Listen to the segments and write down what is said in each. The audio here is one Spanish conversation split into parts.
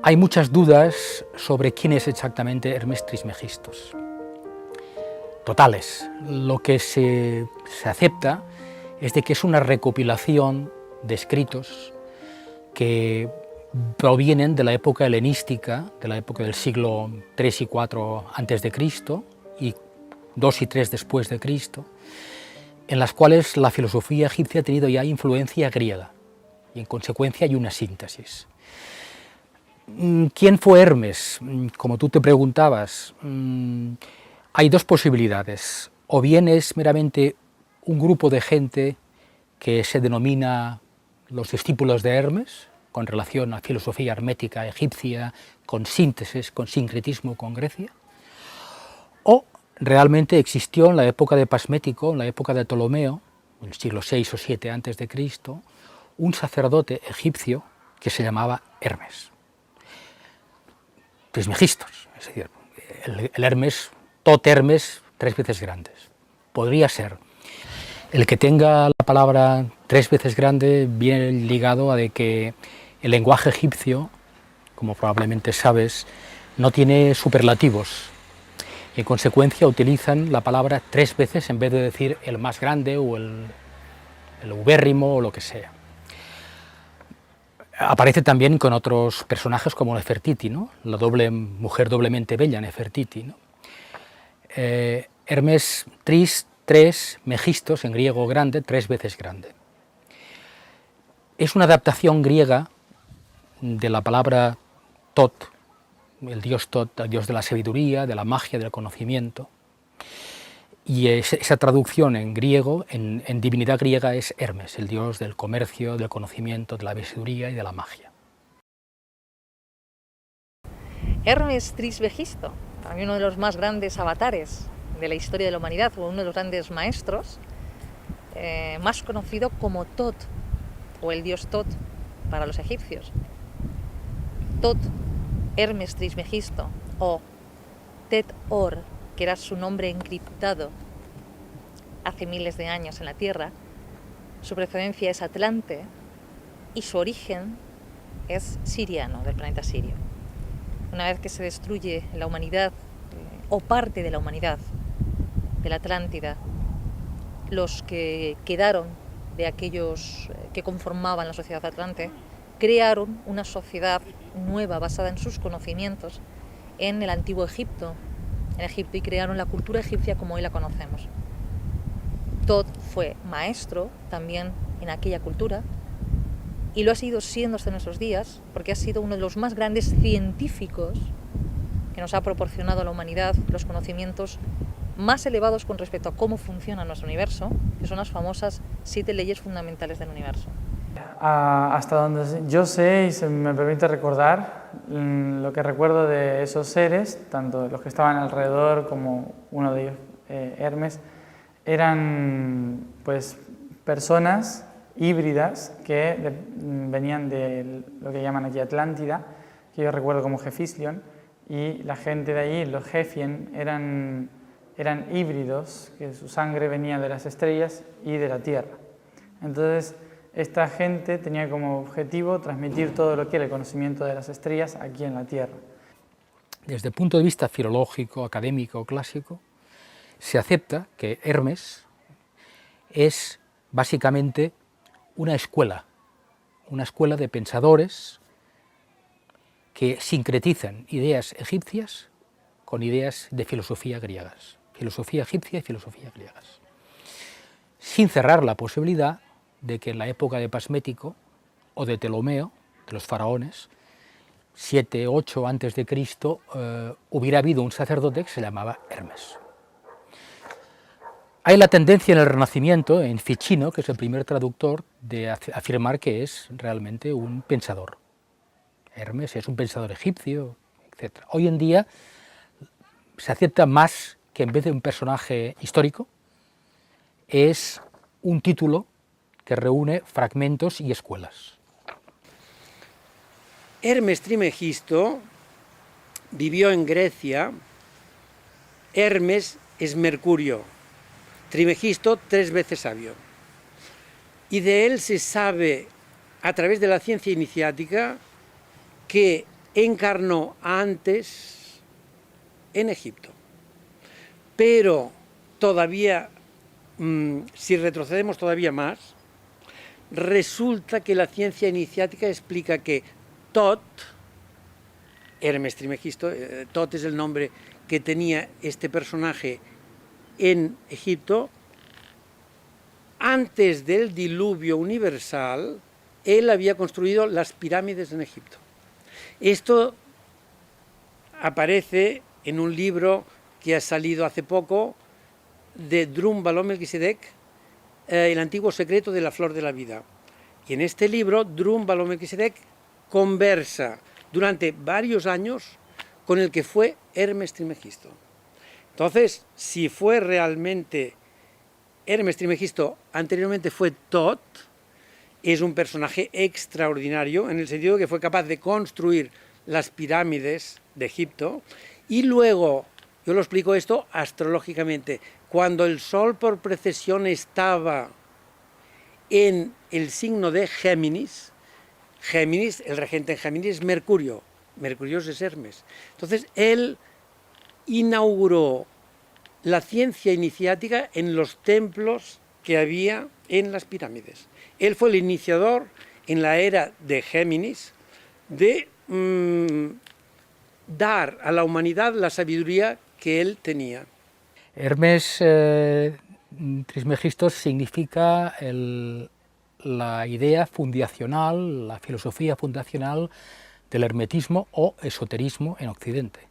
Hay muchas dudas sobre quién es exactamente Hermes Trismegistos. Totales. Lo que se acepta es de que es una recopilación de escritos que provienen de la época helenística, de la época del siglo III y IV antes de Cristo y II y III después de Cristo, en las cuales la filosofía egipcia ha tenido ya influencia griega y en consecuencia hay una síntesis. ¿Quién fue Hermes? Como tú te preguntabas, hay dos posibilidades. O bien es meramente un grupo de gente que se denomina los discípulos de Hermes, con relación a filosofía hermética egipcia, con síntesis, con sincretismo con Grecia, o realmente existió en la época de Pasmético, en la época de Ptolomeo, en el siglo VI o VII antes de Cristo, un sacerdote egipcio que se llamaba Hermes. Trismegistos, es decir, el Hermes, tot Hermes, tres veces grandes. Podría ser. El que tenga la palabra tres veces grande viene ligado a de que el lenguaje egipcio, como probablemente sabes, no tiene superlativos. En consecuencia utilizan la palabra tres veces en vez de decir el más grande o el ubérrimo o lo que sea. Aparece también con otros personajes como Nefertiti, ¿no? La mujer doblemente bella, Nefertiti, ¿no? Hermes tris, tres, megistos, en griego grande, tres veces grande. Es una adaptación griega de la palabra Tot, el dios Tot, el dios de la sabiduría, de la magia, del conocimiento, y esa traducción en griego, en divinidad griega, es Hermes, el dios del comercio, del conocimiento, de la sabiduría y de la magia. Hermes Trismegisto, también uno de los más grandes avatares de la historia de la humanidad, o uno de los grandes maestros, más conocido como Tot, o el dios Tot para los egipcios. Tot, Hermes Trismegisto, o Tet-Or, que era su nombre encriptado hace miles de años en la Tierra, su procedencia es atlante y su origen es siriano, del planeta Sirio. Una vez que se destruye la humanidad, o parte de la humanidad, de la Atlántida, los que quedaron de aquellos que conformaban la sociedad atlante, crearon una sociedad nueva basada en sus conocimientos en el antiguo Egipto, y crearon la cultura egipcia como hoy la conocemos. Tot fue maestro también en aquella cultura y lo ha seguido siendo hasta nuestros días porque ha sido uno de los más grandes científicos que nos ha proporcionado a la humanidad los conocimientos más elevados con respecto a cómo funciona nuestro universo, que son las famosas 7 leyes fundamentales del universo. Hasta donde yo sé y se me permite recordar, lo que recuerdo de esos seres, tanto los que estaban alrededor como uno de ellos, Hermes, eran pues personas híbridas que venían de lo que llaman aquí Atlántida, que yo recuerdo como Jefislion, y la gente de allí, los Jefien, eran híbridos, que su sangre venía de las estrellas y de la Tierra. Entonces, esta gente tenía como objetivo transmitir todo lo que era el conocimiento de las estrellas aquí en la Tierra. Desde el punto de vista filológico, académico, clásico, se acepta que Hermes es básicamente una escuela de pensadores que sincretizan ideas egipcias con ideas de filosofía griegas, filosofía egipcia y filosofía griegas, sin cerrar la posibilidad de que en la época de Pasmético o de Ptolomeo, de los faraones, 7, 8 antes de Cristo, hubiera habido un sacerdote que se llamaba Hermes. Hay la tendencia en el Renacimiento, en Ficino, que es el primer traductor, de afirmar que es realmente un pensador. Hermes es un pensador egipcio, etc. Hoy en día se acepta más que en vez de un personaje histórico, es un título que reúne fragmentos y escuelas. Hermes Trismegisto vivió en Grecia. Hermes es Mercurio, Trismegisto 3 veces sabio. Y de él se sabe, a través de la ciencia iniciática, que encarnó antes en Egipto. Pero todavía, si retrocedemos todavía más, resulta que la ciencia iniciática explica que Tot, Hermes Trismegisto, Tot es el nombre que tenía este personaje en Egipto, antes del diluvio universal, él había construido las pirámides en Egipto. Esto aparece en un libro que ha salido hace poco de Drun Balom Melquisedec, El antiguo secreto de la flor de la vida. Y en este libro, Drun Balom Melquisedec conversa durante varios años con el que fue Hermes Trismegisto. Entonces, si fue realmente Hermes Trismegisto, anteriormente fue Tot, es un personaje extraordinario en el sentido de que fue capaz de construir las pirámides de Egipto y luego, yo lo explico esto astrológicamente, cuando el Sol por precesión estaba en el signo de Géminis, Géminis, el regente en Géminis es Mercurio, Mercurio es Hermes. Entonces, él inauguró la ciencia iniciática en los templos que había en las pirámides. Él fue el iniciador en la era de Géminis de dar a la humanidad la sabiduría que él tenía. Hermes Trismegisto significa la idea fundacional, la filosofía fundacional del hermetismo o esoterismo en Occidente.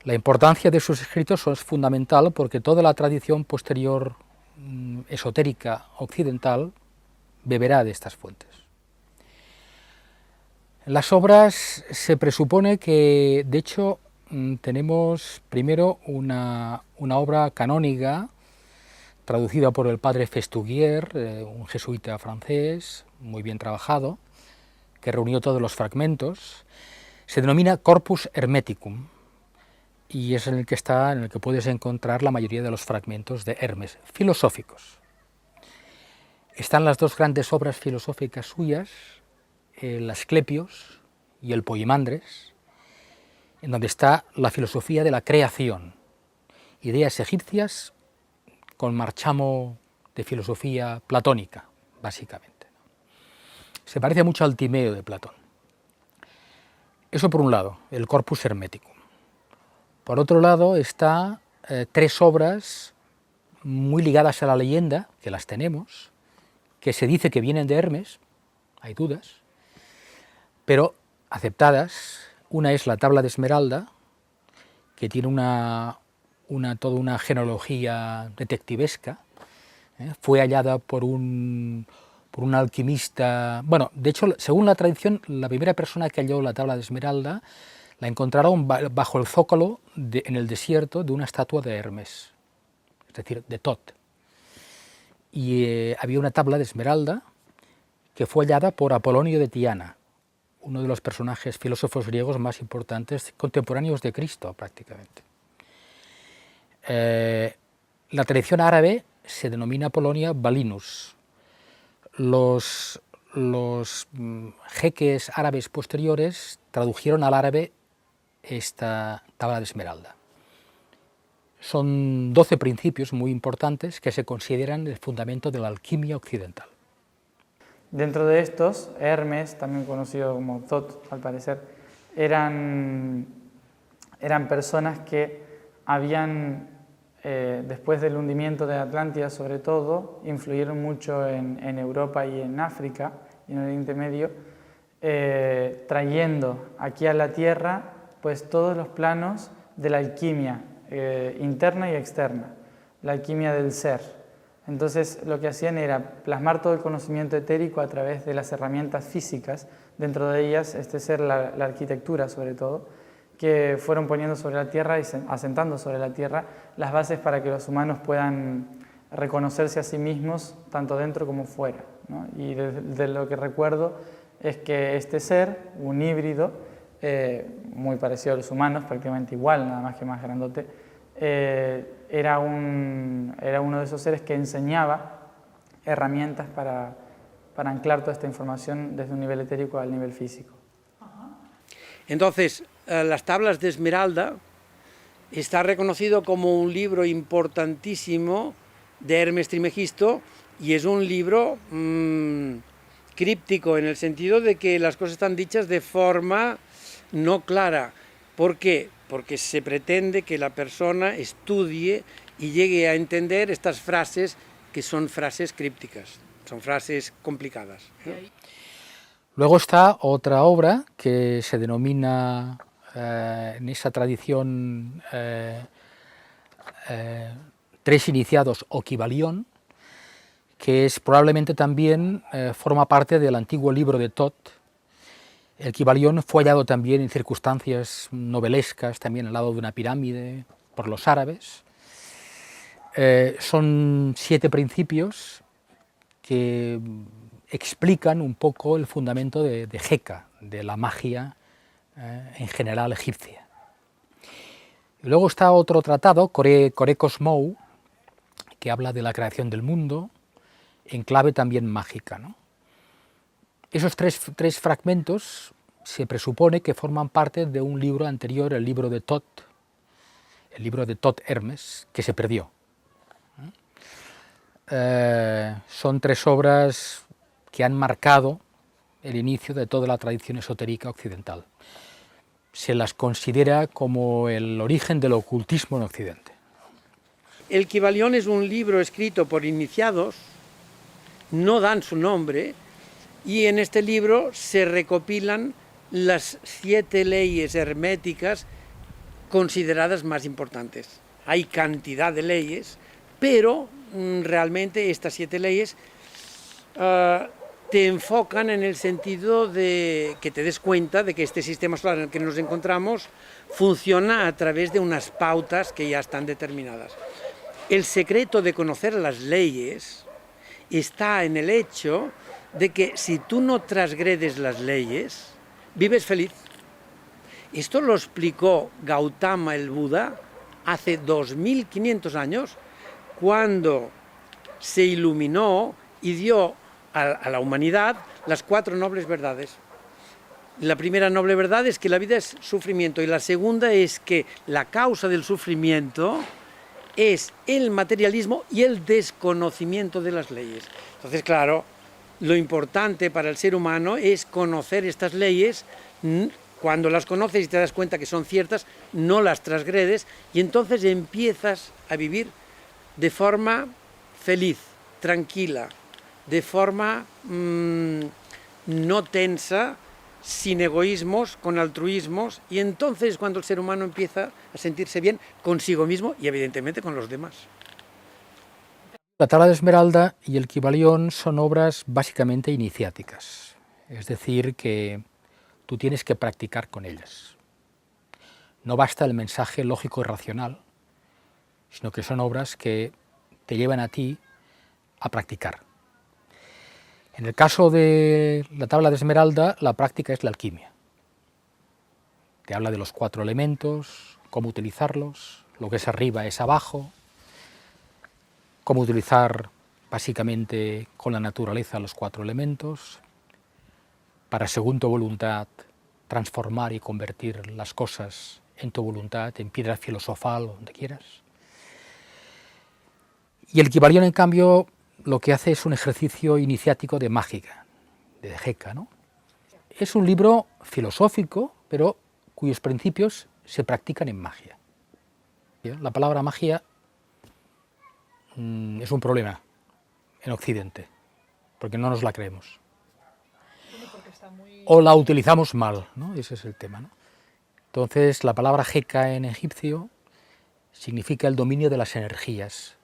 La importancia de sus escritos es fundamental porque toda la tradición posterior esotérica occidental beberá de estas fuentes. En las obras se presupone que, de hecho, tenemos primero una obra canónica traducida por el padre Festugier, un jesuita francés, muy bien trabajado, que reunió todos los fragmentos. Se denomina Corpus Hermeticum y es en el que puedes encontrar la mayoría de los fragmentos de Hermes, filosóficos. Están las dos grandes obras filosóficas suyas, el Asclepios y el Poimandres, en donde está la filosofía de la creación, ideas egipcias con marchamo de filosofía platónica, básicamente. Se parece mucho al Timeo de Platón. Eso por un lado, el Corpus Hermeticum. Por otro lado está tres obras muy ligadas a la leyenda, que las tenemos, que se dice que vienen de Hermes, hay dudas, pero aceptadas. Una es la tabla de Esmeralda, que tiene toda una genealogía detectivesca, fue hallada por un alquimista. Bueno, de hecho, según la tradición, la primera persona que halló la tabla de Esmeralda la encontraron bajo el zócalo en el desierto de una estatua de Hermes, es decir, de Tot. Y había una tabla de Esmeralda que fue hallada por Apolonio de Tiana, uno de los personajes filósofos griegos más importantes, contemporáneos de Cristo prácticamente. La tradición árabe se denomina Apolonia Balinus. Los jeques árabes posteriores tradujeron al árabe esta tabla de Esmeralda. Son 12 principios muy importantes que se consideran el fundamento de la alquimia occidental. Dentro de estos, Hermes, también conocido como Tot, al parecer, eran personas que habían, después del hundimiento de Atlántida sobre todo, influyeron mucho en Europa y en África y en el Oriente Medio, trayendo aquí a la Tierra pues todos los planos de la alquimia interna y externa, la alquimia del ser. Entonces lo que hacían era plasmar todo el conocimiento etérico a través de las herramientas físicas, dentro de ellas este ser, la arquitectura sobre todo, que fueron poniendo sobre la Tierra y asentando sobre la Tierra las bases para que los humanos puedan reconocerse a sí mismos tanto dentro como fuera, ¿no? Y de lo que recuerdo es que este ser, un híbrido, muy parecido a los humanos, prácticamente igual, nada más que más grandote, era uno de esos seres que enseñaba herramientas para anclar toda esta información desde un nivel etérico al nivel físico. Entonces, las tablas de Esmeralda está reconocido como un libro importantísimo de Hermes Trismegisto y es un libro críptico en el sentido de que las cosas están dichas de forma no clara. ¿Por qué? Porque se pretende que la persona estudie y llegue a entender estas frases que son frases crípticas, son frases complicadas, ¿no? Luego está otra obra que se denomina en esa tradición Tres Iniciados o Kybalión, que es probablemente también forma parte del antiguo libro de Thoth. El Kybalión fue hallado también en circunstancias novelescas, también al lado de una pirámide, por los árabes. Son 7 principios que explican un poco el fundamento de Heka, de la magia en general egipcia. Y luego está otro tratado, Kore Kosmou, que habla de la creación del mundo, en clave también mágica, ¿no? Esos tres fragmentos se presupone que forman parte de un libro anterior, el libro de Thoth Hermes, que se perdió. Son 3 obras que han marcado el inicio de toda la tradición esotérica occidental. Se las considera como el origen del ocultismo en Occidente. El Kybalión es un libro escrito por iniciados, no dan su nombre, y en este libro se recopilan las 7 leyes herméticas consideradas más importantes. Hay cantidad de leyes, pero realmente estas 7 leyes te enfocan en el sentido de que te des cuenta de que este sistema solar en el que nos encontramos funciona a través de unas pautas que ya están determinadas. El secreto de conocer las leyes está en el hecho de que si tú no transgredes las leyes, vives feliz. Esto lo explicó Gautama el Buda hace 2500 años, cuando se iluminó y dio a la humanidad las 4 nobles verdades. La primera noble verdad es que la vida es sufrimiento y la segunda es que la causa del sufrimiento es el materialismo y el desconocimiento de las leyes. Entonces, claro, lo importante para el ser humano es conocer estas leyes. Cuando las conoces y te das cuenta que son ciertas, no las transgredes y entonces empiezas a vivir de forma feliz, tranquila, de forma no tensa, sin egoísmos, con altruismos, y entonces cuando el ser humano empieza a sentirse bien consigo mismo y evidentemente con los demás. La tabla de Esmeralda y el Kybalión son obras básicamente iniciáticas, es decir, que tú tienes que practicar con ellas. No basta el mensaje lógico y racional, sino que son obras que te llevan a ti a practicar. En el caso de la tabla de Esmeralda, la práctica es la alquimia. Te habla de los 4 elementos, cómo utilizarlos, lo que es arriba es abajo, cómo utilizar básicamente con la naturaleza los 4 elementos, para según tu voluntad transformar y convertir las cosas en tu voluntad, en piedra filosofal, donde quieras. Y el Kybalión, en cambio, lo que hace es un ejercicio iniciático de mágica, de Heka, ¿no? Es un libro filosófico, pero cuyos principios se practican en magia. La palabra magia es un problema en Occidente, porque no nos la creemos. O la utilizamos mal, ¿no? Ese es el tema, ¿no? Entonces, la palabra Heka en egipcio significa el dominio de las energías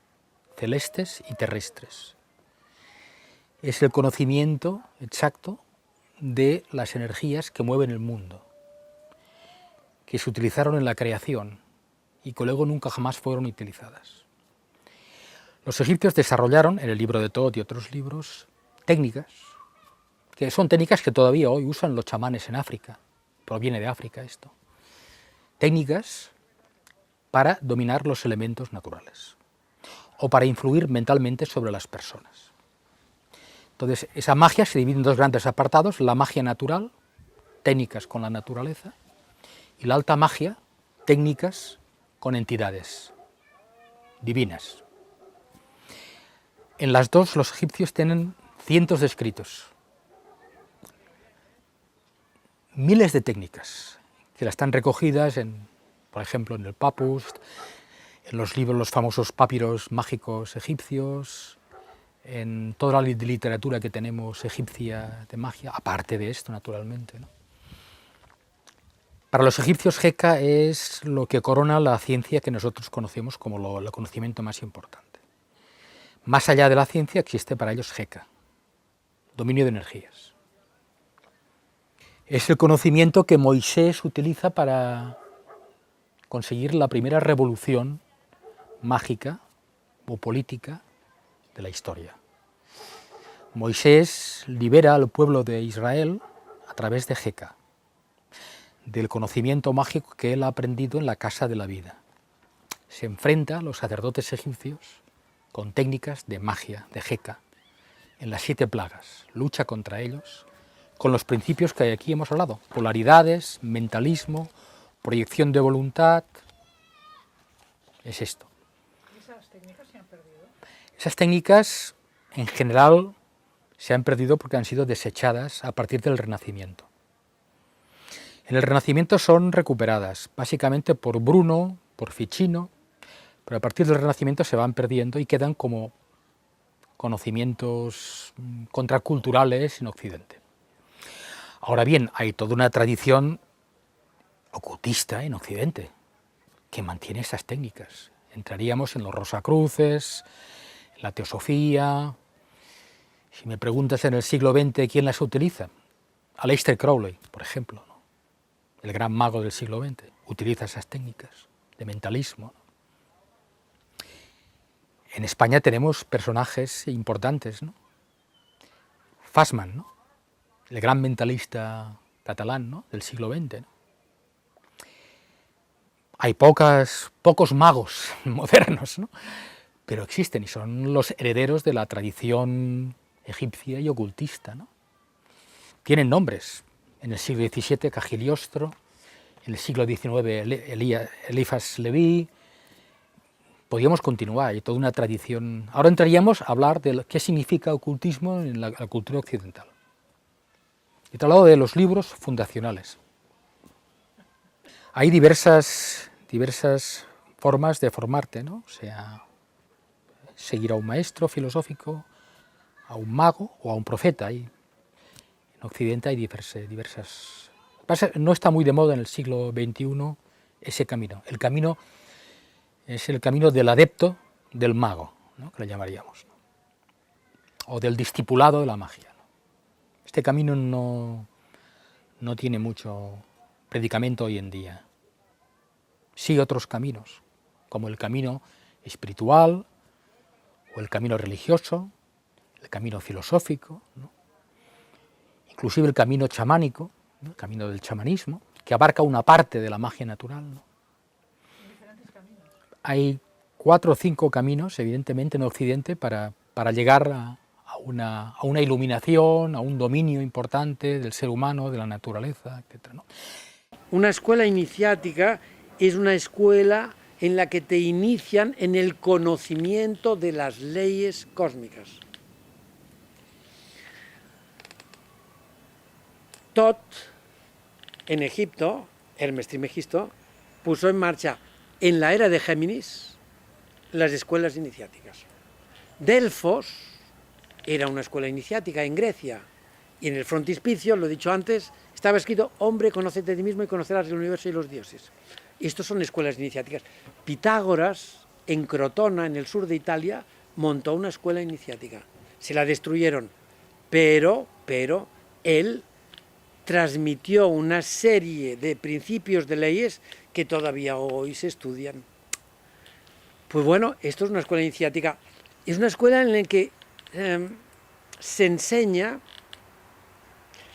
celestes y terrestres. Es el conocimiento exacto de las energías que mueven el mundo, que se utilizaron en la creación y que luego nunca jamás fueron utilizadas. Los egipcios desarrollaron, en el libro de Thoth y otros libros, técnicas, que son técnicas que todavía hoy usan los chamanes en África, proviene de África esto, técnicas para dominar los elementos naturales o para influir mentalmente sobre las personas. Entonces, esa magia se divide en 2 grandes apartados, la magia natural, técnicas con la naturaleza, y la alta magia, técnicas con entidades divinas. En las dos los egipcios tienen cientos de escritos, miles de técnicas que están recogidas, por ejemplo, en el papus, en los libros, los famosos papiros mágicos egipcios, en toda la literatura que tenemos egipcia de magia, aparte de esto, naturalmente, ¿no? Para los egipcios, Heka es lo que corona la ciencia que nosotros conocemos como el conocimiento más importante. Más allá de la ciencia existe para ellos Heka, dominio de energías. Es el conocimiento que Moisés utiliza para conseguir la primera revolución mágica o política de la historia. Moisés libera al pueblo de Israel a través de Heka, del conocimiento mágico que él ha aprendido en la casa de la vida. Se enfrenta a los sacerdotes egipcios con técnicas de magia, de Heka, en las 7 plagas, lucha contra ellos, con los principios que aquí hemos hablado, polaridades, mentalismo, proyección de voluntad, es esto. ¿Y esas técnicas se han perdido? Esas técnicas, en general, se han perdido porque han sido desechadas a partir del Renacimiento. En el Renacimiento son recuperadas, básicamente por Bruno, por Ficino, pero a partir del Renacimiento se van perdiendo y quedan como conocimientos contraculturales en Occidente. Ahora bien, hay toda una tradición ocultista en Occidente que mantiene esas técnicas. Entraríamos en los Rosacruces, en la teosofía. Si me preguntas en el siglo XX quién las utiliza, Aleister Crowley, por ejemplo, ¿no? El gran mago del siglo XX, utiliza esas técnicas de mentalismo, ¿no? En España tenemos personajes importantes, ¿no? Fassman, ¿no? El gran mentalista catalán, ¿no? Del siglo XX, ¿no? Hay pocos magos modernos, ¿no? Pero existen y son los herederos de la tradición egipcia y ocultista, ¿no? Tienen nombres. En el siglo XVII, Cagiliostro, en el siglo XIX, Eliphas Leví. Podríamos continuar, hay toda una tradición. Ahora entraríamos a hablar de qué significa ocultismo en la cultura occidental. He hablado de los libros fundacionales. Hay diversas formas de formarte, ¿no? O sea, seguir a un maestro filosófico, a un mago o a un profeta. En Occidente hay diversas. No está muy de moda en el siglo XXI ese camino. El camino es el camino del adepto del mago, ¿no? Que le llamaríamos, ¿no? O del discipulado de la magia, ¿no? Este camino no tiene mucho predicamento hoy en día. Sí otros caminos, como el camino espiritual, o el camino religioso, el camino filosófico, ¿no? Inclusive el camino chamánico, ¿no? El camino del chamanismo, que abarca una parte de la magia natural, ¿no? Hay 4 o 5 caminos, evidentemente, en Occidente para llegar a una iluminación, a un dominio importante del ser humano, de la naturaleza, etc., ¿no? Una escuela iniciática es una escuela en la que te inician en el conocimiento de las leyes cósmicas. Tot, en Egipto, Hermes Trismegisto, puso en marcha en la era de Géminis las escuelas iniciáticas. Delfos era una escuela iniciática en Grecia, y en el frontispicio, lo he dicho antes, estaba escrito: hombre, conócete a ti mismo y conocerás el universo y los dioses. Estos son escuelas iniciáticas. Pitágoras, en Crotona, en el sur de Italia, montó una escuela iniciática. Se la destruyeron, pero él transmitió una serie de principios de leyes que todavía hoy se estudian. Pues bueno, esto es una escuela iniciática. Es una escuela en la que se enseña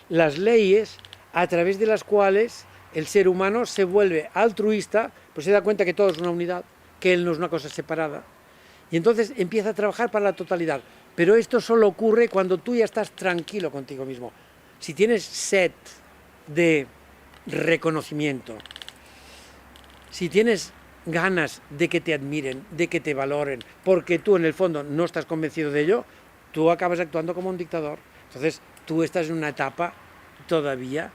las leyes a través de las cuales el ser humano se vuelve altruista, pues se da cuenta que todo es una unidad, que él no es una cosa separada, y entonces empieza a trabajar para la totalidad. Pero esto solo ocurre cuando tú ya estás tranquilo contigo mismo. Si tienes sed de reconocimiento, Si tienes ganas de que te admiren, de que te valoren, porque tú en el fondo no estás convencido de ello, tú acabas actuando como un dictador. Entonces tú estás en una etapa todavía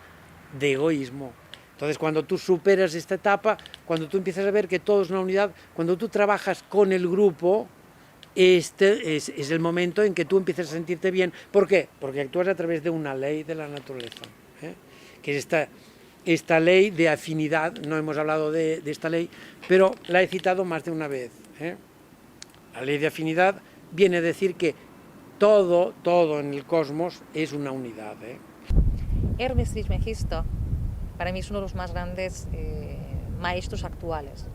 de egoísmo. Entonces cuando tú superas esta etapa, cuando tú empiezas a ver que todo es una unidad, cuando tú trabajas con el grupo, este es el momento en que tú empiezas a sentirte bien. ¿Por qué? Porque actúas a través de una ley de la naturaleza, que es esta ley de afinidad. No hemos hablado de esta ley, pero la he citado más de una vez. La ley de afinidad viene a decir que todo en el cosmos es una unidad. Hermes Trismegisto para mí es uno de los más grandes maestros actuales,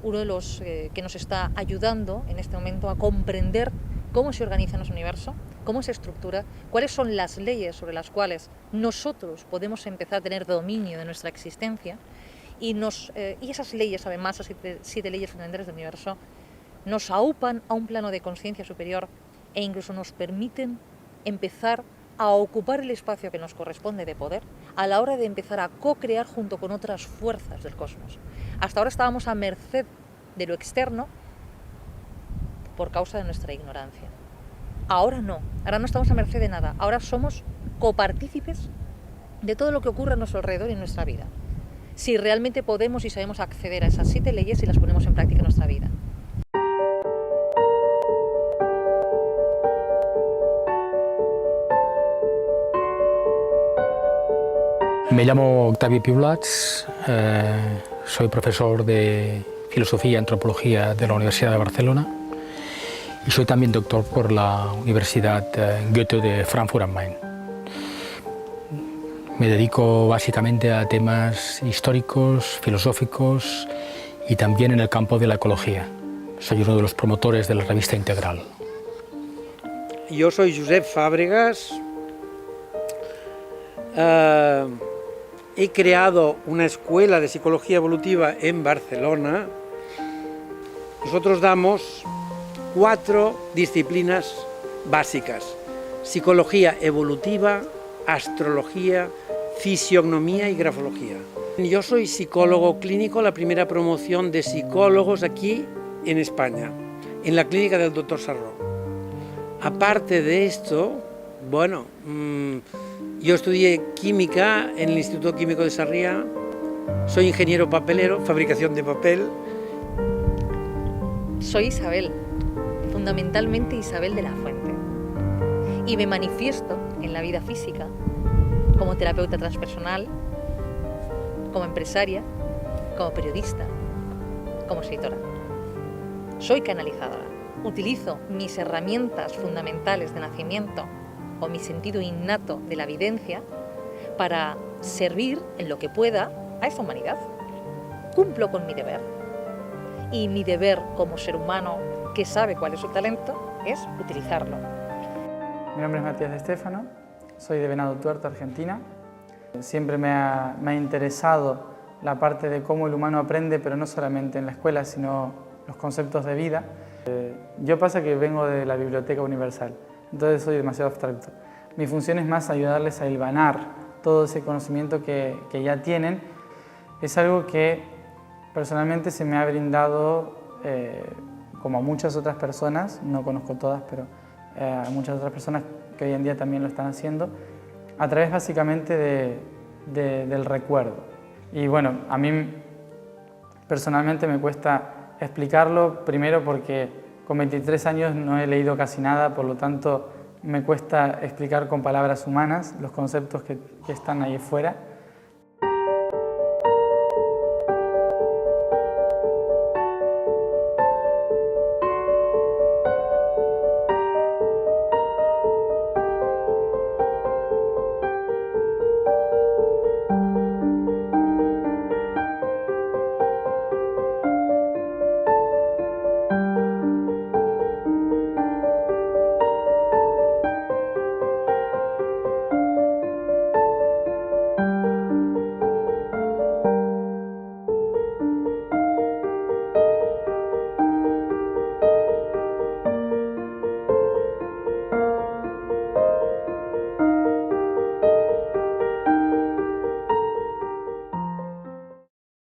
uno de los que nos está ayudando en este momento a comprender cómo se organiza nuestro universo, cómo se estructura, cuáles son las leyes sobre las cuales nosotros podemos empezar a tener dominio de nuestra existencia y esas leyes, además, las 7 leyes fundamentales del universo, nos aupan a un plano de conciencia superior e incluso nos permiten empezar a ocupar el espacio que nos corresponde de poder a la hora de empezar a co-crear junto con otras fuerzas del cosmos. Hasta ahora estábamos a merced de lo externo por causa de nuestra ignorancia. Ahora no estamos a merced de nada, ahora somos copartícipes de todo lo que ocurre a nuestro alrededor y en nuestra vida. Si realmente podemos y sabemos acceder a esas 7 leyes y las ponemos en práctica en nuestra vida. Me llamo Octavio Piulats, soy profesor de Filosofía y Antropología de la Universidad de Barcelona y soy también doctor por la Universidad Goethe de Frankfurt am Main. Me dedico básicamente a temas históricos, filosóficos y también en el campo de la ecología. Soy uno de los promotores de la revista Integral. Yo soy Josep Fàbregas. He creado una escuela de psicología evolutiva en Barcelona. Nosotros damos 4 disciplinas básicas: psicología evolutiva, astrología, fisiognomía y grafología. Yo soy psicólogo clínico, la primera promoción de psicólogos aquí en España, en la clínica del Dr. Sarró. Aparte de esto, bueno, yo estudié química en el Instituto Químico de Sarriá, soy ingeniero papelero, fabricación de papel. Soy Isabel, fundamentalmente Isabel de la Fuente, y me manifiesto en la vida física como terapeuta transpersonal, como empresaria, como periodista, como escritora. Soy canalizadora, utilizo mis herramientas fundamentales de nacimiento o mi sentido innato de la evidencia para servir en lo que pueda a esta humanidad. Cumplo con mi deber. Y mi deber como ser humano que sabe cuál es su talento es utilizarlo. Mi nombre es Matías de Stefano, soy de Venado Tuerto, Argentina. Siempre me ha interesado la parte de cómo el humano aprende, pero no solamente en la escuela, sino los conceptos de vida. Yo pasa que vengo de la Biblioteca Universal, entonces soy demasiado abstracto. Mi función es más ayudarles a hilvanar todo ese conocimiento que ya tienen. Es algo que personalmente se me ha brindado, como a muchas otras personas, no conozco todas, pero a muchas otras personas que hoy en día también lo están haciendo, a través básicamente del recuerdo. Y bueno, a mí personalmente me cuesta explicarlo, primero porque con 23 años no he leído casi nada, por lo tanto me cuesta explicar con palabras humanas los conceptos que están ahí fuera.